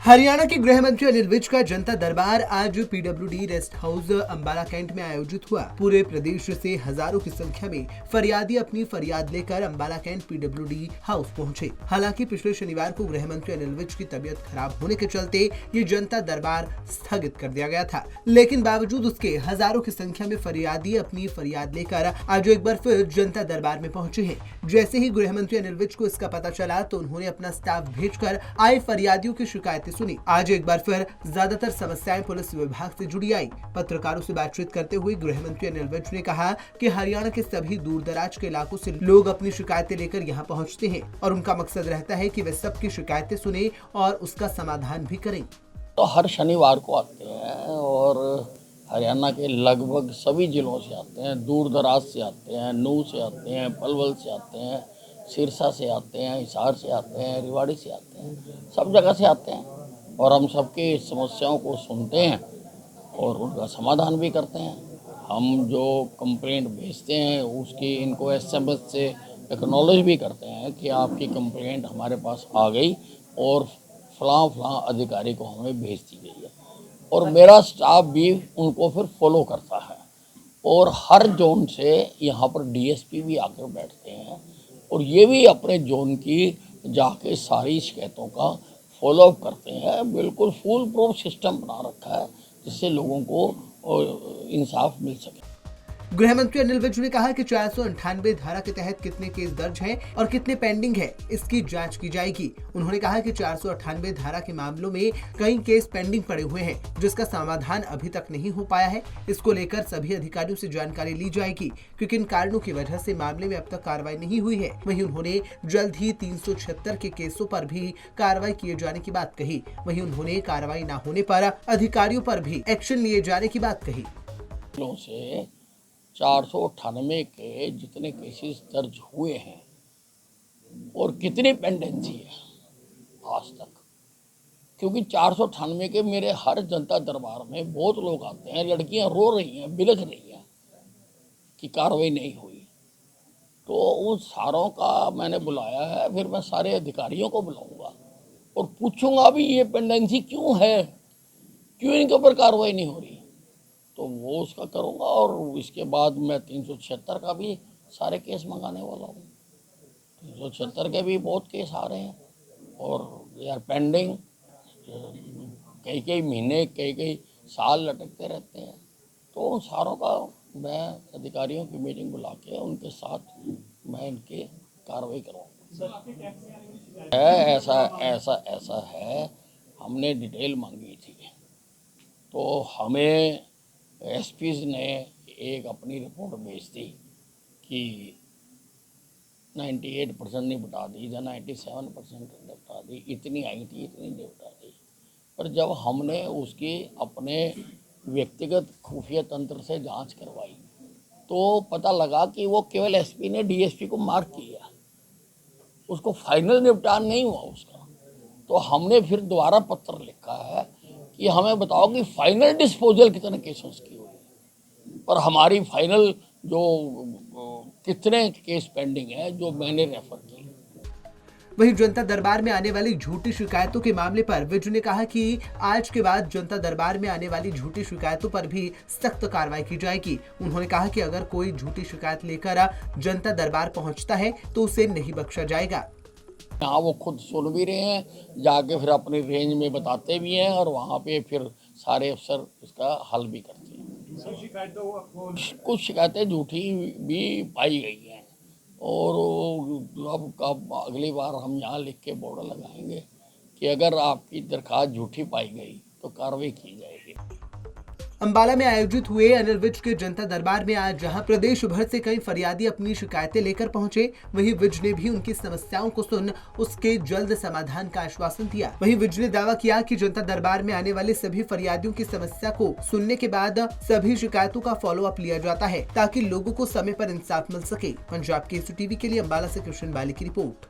हरियाणा के गृह मंत्री अनिल विज का जनता दरबार आज PWD rest house Ambala cantt में आयोजित हुआ। पूरे प्रदेश से हजारों की संख्या में फरियादी अपनी फरियाद लेकर अंबाला कैंट पीडब्ल्यूडी हाउस पहुंचे। हालांकि पिछले शनिवार को गृह मंत्री अनिल विज की तबीयत खराब होने के चलते ये जनता दरबार स्थगित कर दिया गया था, लेकिन बावजूद उसके हजारों की संख्या में फरियादी अपनी फरियाद लेकर आज एक बार फिर जनता दरबार में पहुंचे हैं। जैसे ही गृह मंत्री अनिल विज को इसका पता चला तो उन्होंने अपना स्टाफ भेजकर आए फरियादियों की शिकायतें सुनी। आज एक बार फिर ज्यादातर समस्याएं पुलिस विभाग से जुड़ी आई। पत्रकारों से बातचीत करते हुए गृह मंत्री अनिल विज ने कहा कि हरियाणा के सभी दूर दराज के इलाकों से लोग अपनी शिकायतें लेकर यहां पहुंचते हैं और उनका मकसद रहता है कि वे सबकी शिकायतें सुने और उसका समाधान भी करें। तो हर शनिवार को आते हैं और हरियाणा के लगभग सभी जिलों से आते हैं, दूर दराज से आते हैं, नूह से आते हैं, पलवल से आते हैं, सिरसा से आते हैं, हिसार से आते हैं, रेवाड़ी से आते हैं, सब जगह से आते हैं और हम सबकी समस्याओं को सुनते हैं और उनका समाधान भी करते हैं। हम जो कंप्लेंट भेजते हैं उसकी इनको एसएमएस से एक्नॉलेज भी करते हैं कि आपकी कंप्लेंट हमारे पास आ गई और फलां अधिकारी को हमें भेज दी गई है और मेरा स्टाफ भी उनको फिर फॉलो करता है। और हर जोन से यहाँ पर डीएसपी भी आकर बैठते हैं और ये भी अपने जोन की जाके सारी शिकायतों का फॉलोअप करते हैं। बिल्कुल फुल प्रूफ सिस्टम बना रखा है जिससे लोगों को इंसाफ मिल सके। गृह मंत्री अनिल विज ने कहा कि 498 धारा के तहत कितने केस दर्ज हैं और कितने पेंडिंग है, इसकी जांच की जाएगी। उन्होंने कहा कि 498 धारा के मामलों में कई केस पेंडिंग पड़े हुए हैं जिसका समाधान अभी तक नहीं हो पाया है। इसको लेकर सभी अधिकारियों से जानकारी ली जाएगी कि किन कारणों की वजह से मामले में अब तक कार्रवाई नहीं हुई है। वहीं उन्होंने जल्द ही 376 के केसों पर भी कार्रवाई किए जाने की बात कही। वहीं उन्होंने कार्रवाई न होने पर अधिकारियों पर भी एक्शन लिए जाने की बात कही। 498 के जितने केसेस दर्ज हुए हैं और कितनी पेंडेंसी है आज तक, क्योंकि 498 के मेरे हर जनता दरबार में बहुत लोग आते हैं, लड़कियां रो रही हैं, बिलख रही हैं कि कार्रवाई नहीं हुई। तो उन सारों का मैंने बुलाया है, फिर मैं सारे अधिकारियों को बुलाऊंगा और पूछूंगा भी ये पेंडेंसी क्यों है, क्यों इनके ऊपर कार्रवाई नहीं हो रही, तो वो उसका करूँगा। और इसके बाद मैं 376 का भी सारे केस मंगाने वाला हूँ। 376 के भी बहुत केस आ रहे हैं और यार पेंडिंग कई महीने कई साल लटकते रहते हैं। तो उन सारों का मैं अधिकारियों की मीटिंग बुला के उनके साथ मैं इनकी कार्रवाई करूँगा। ऐसा है, हमने डिटेल मांगी थी तो हमें एसपी ने एक अपनी रिपोर्ट भेज दी कि 98% निपटा दी या 97% निपटा दी, इतनी आई थी इतनी निपटा दी। पर जब हमने उसकी अपने व्यक्तिगत खुफिया तंत्र से जांच करवाई तो पता लगा कि वो केवल एसपी ने डीएसपी को मार्क किया, उसको फाइनल निपटान नहीं हुआ उसका। तो हमने फिर दोबारा पत्र लिखा है कि हमें बताओ कि फाइनल डिस्पोजल कितने केसेस की हुई और हमारी फाइनल जो कितने केस पेंडिंग है जो मैंने रेफर की। वहीं जनता दरबार में आने वाली झूठी शिकायतों के मामले पर विज ने कहा कि आज के बाद जनता दरबार में आने वाली झूठी शिकायतों पर भी सख्त कार्रवाई की जाएगी। उन्होंने कहा कि अगर कोई झूठी शिकायत लेकर जनता दरबार पहुंचता है तो उसे नहीं बख्शा जाएगा। हाँ, वो खुद सुन भी रहे हैं, जाके फिर अपनी रेंज में बताते भी हैं और वहाँ पे फिर सारे अफसर इसका हल भी करते हैं। कुछ शिकायतें झूठी भी पाई गई हैं और अब अगली बार हम यहाँ लिख के बोर्ड लगाएंगे कि अगर आपकी दरखास्त झूठी पाई गई तो कार्रवाई की जाएगी। अंबाला में आयोजित हुए अनिल विज के जनता दरबार में आज जहां प्रदेश भर से कई फरियादी अपनी शिकायतें लेकर पहुंचे, वहीं विज ने भी उनकी समस्याओं को सुन उसके जल्द समाधान का आश्वासन दिया। वहीं विज ने दावा किया कि जनता दरबार में आने वाले सभी फरियादियों की समस्या को सुनने के बाद सभी शिकायतों का फॉलो अप लिया जाता है ताकि लोगों को समय पर इंसाफ मिल सके। पंजाब केसरी टीवी के लिए अंबाला से कृष्ण बाली की रिपोर्ट।